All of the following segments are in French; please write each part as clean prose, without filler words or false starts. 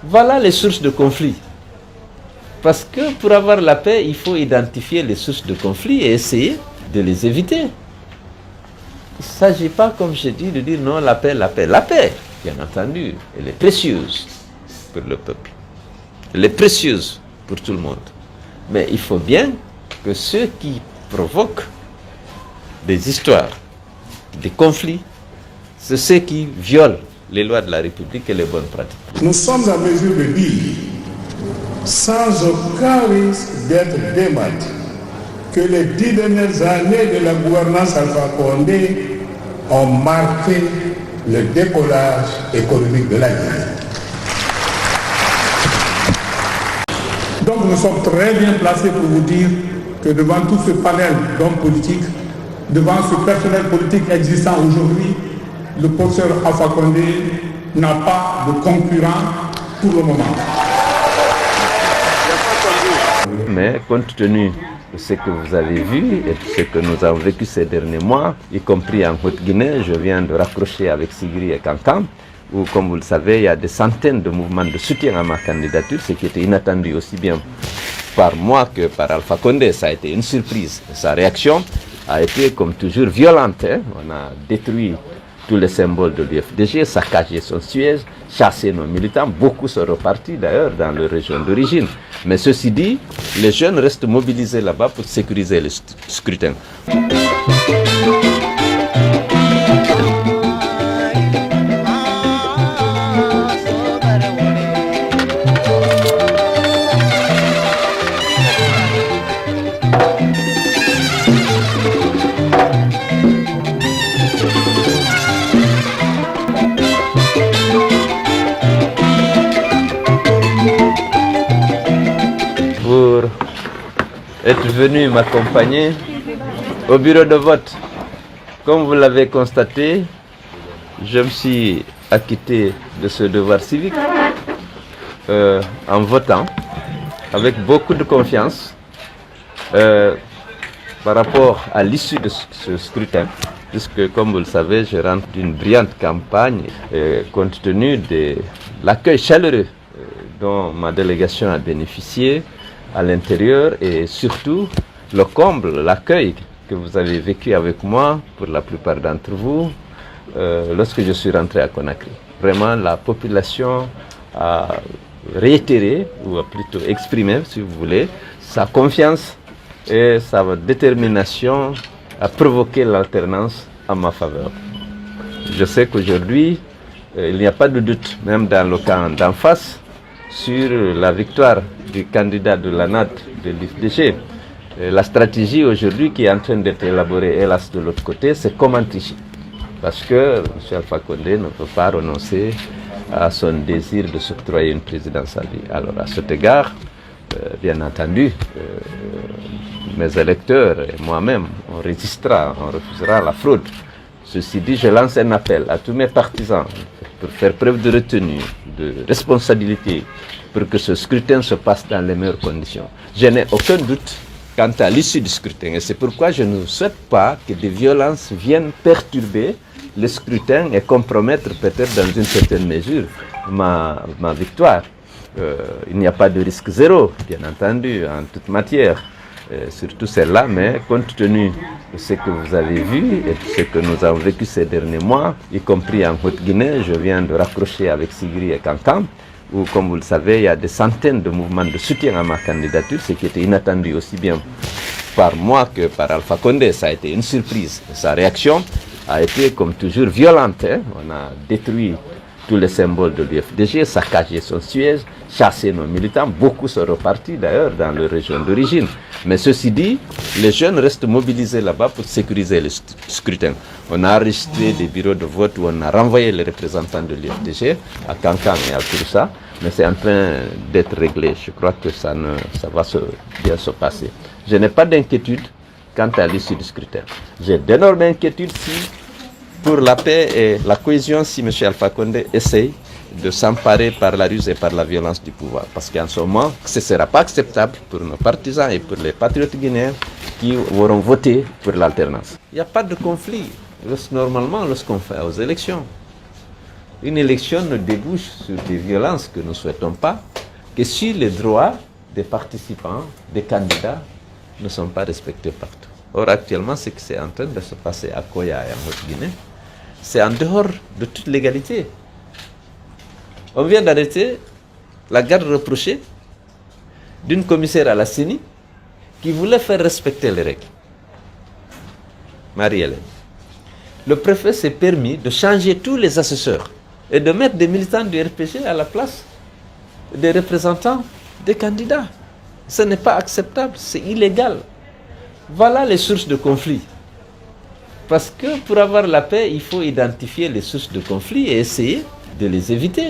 Voilà les sources de conflit. Parce que pour avoir la paix, il faut identifier les sources de conflit et essayer de les éviter. Il ne s'agit pas, comme je dis, de dire non, la paix, la paix. La paix, bien entendu, elle est précieuse pour le peuple. Elle est précieuse pour tout le monde. Mais il faut bien que ceux qui provoquent des histoires, des conflits, c'est ceux qui violent les lois de la République et les bonnes pratiques. Nous sommes en mesure de dire, sans aucun risque d'être démenti, que les 10 dernières années de la gouvernance Alpha Condé ont marqué le décollage économique de la Guinée. Donc nous sommes très bien placés pour vous dire que devant tout ce panel d'hommes politiques, devant ce personnel politique existant aujourd'hui, le professeur Alpha Condé n'a pas de concurrent pour le moment. Mais compte tenu de ce que vous avez vu et de ce que nous avons vécu ces derniers mois, y compris en Haute-Guinée, je viens de raccrocher avec Sigri et Kankan, où, comme vous le savez, il y a des centaines de mouvements de soutien à ma candidature, ce qui était inattendu aussi bien par moi que par Alpha Condé. Ça a été une surprise. Sa réaction a été, comme toujours, violente. On a détruit tous les symboles de l'UFDG, saccagé son siège, chassé nos militants. Beaucoup sont repartis d'ailleurs dans leur région d'origine. Mais ceci dit, les jeunes restent mobilisés là-bas pour sécuriser le scrutin. Pour être venu m'accompagner au bureau de vote. Comme vous l'avez constaté, je me suis acquitté de ce devoir civique en votant avec beaucoup de confiance par rapport à l'issue de ce scrutin, puisque, comme vous le savez, je rentre d'une brillante campagne compte tenu de l'accueil chaleureux dont ma délégation a bénéficié à l'intérieur et surtout le comble, l'accueil que vous avez vécu avec moi, pour la plupart d'entre vous, lorsque je suis rentré à Conakry. Vraiment, la population a réitéré, ou a plutôt exprimé, si vous voulez, sa confiance et sa détermination à provoquer l'alternance en ma faveur. Je sais qu'aujourd'hui, il n'y a pas de doute, même dans le camp d'en face, sur la victoire du candidat de l'ANAD de l'UFDG. La stratégie aujourd'hui qui est en train d'être élaborée, hélas, de l'autre côté, c'est comment tricher. Parce que M. Alpha Condé ne peut pas renoncer à son désir de s'octroyer une présidence à lui. Alors, à cet égard, bien entendu, mes électeurs et moi-même, on résistera, on refusera la fraude. Ceci dit, je lance un appel à tous mes partisans pour faire preuve de retenue, de responsabilité, pour que ce scrutin se passe dans les meilleures conditions. Je n'ai aucun doute quant à l'issue du scrutin. Et c'est pourquoi je ne souhaite pas que des violences viennent perturber le scrutin et compromettre peut-être dans une certaine mesure ma victoire. Il n'y a pas de risque zéro, bien entendu, en toute matière. Surtout celle-là, mais compte tenu de ce que vous avez vu et de ce que nous avons vécu ces derniers mois, y compris en Haute-Guinée, je viens de raccrocher avec Sigri et Kankan, où, comme vous le savez, il y a des centaines de mouvements de soutien à ma candidature, ce qui était inattendu aussi bien par moi que par Alpha Condé. Ça a été une surprise. Sa réaction a été, comme toujours, violente. On a détruit tous les symboles de l'UFDG, saccagé son siège, chassé nos militants. Beaucoup sont repartis d'ailleurs dans leur région d'origine. Mais ceci dit, les jeunes restent mobilisés là-bas pour sécuriser le scrutin. On a enregistré des bureaux de vote où on a renvoyé les représentants de l'UFDG à Kankan et à Kouroussa, mais c'est en train d'être réglé. Je crois que ça va bien se passer. Je n'ai pas d'inquiétude quant à l'issue du scrutin. J'ai d'énormes inquiétudes pour la paix et la cohésion si M. Alpha Condé essaye de s'emparer par la ruse et par la violence du pouvoir. Parce qu'en ce moment, ce ne sera pas acceptable pour nos partisans et pour les patriotes guinéens qui auront voté pour l'alternance. Il n'y a pas de conflit, normalement, lorsqu'on fait aux élections. une élection ne débouche sur des violences que nous ne souhaitons pas que si les droits des participants, des candidats, ne sont pas respectés partout. Or, actuellement, ce qui est en train de se passer à Koya et en Haute-Guinée, c'est en dehors de toute légalité. On vient d'arrêter la garde rapprochée d'une commissaire à la CENI qui voulait faire respecter les règles. Marie-Hélène. Le préfet s'est permis de changer tous les assesseurs et de mettre des militants du RPG à la place des représentants des candidats. Ce n'est pas acceptable, c'est illégal. Voilà les sources de conflit. Parce que pour avoir la paix, il faut identifier les sources de conflit et essayer de les éviter.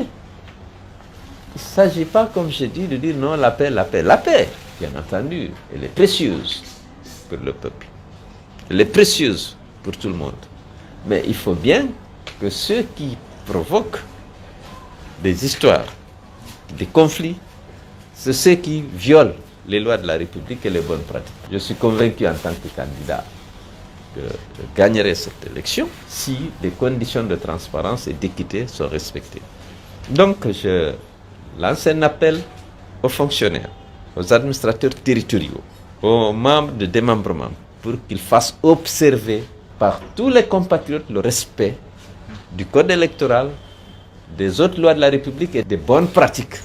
Il ne s'agit pas, comme je dis, de dire non, la paix, la paix. La paix, bien entendu, elle est précieuse pour le peuple. Elle est précieuse pour tout le monde. Mais il faut bien que ceux qui provoquent des histoires, des conflits, c'est ceux qui violent les lois de la République et les bonnes pratiques. Je suis convaincu en tant que candidat que je gagnerai cette élection si les conditions de transparence et d'équité sont respectées. Donc je lance un appel aux fonctionnaires, aux administrateurs territoriaux, aux membres de démembrement pour qu'ils fassent observer par tous les compatriotes le respect du code électoral, des autres lois de la République et des bonnes pratiques.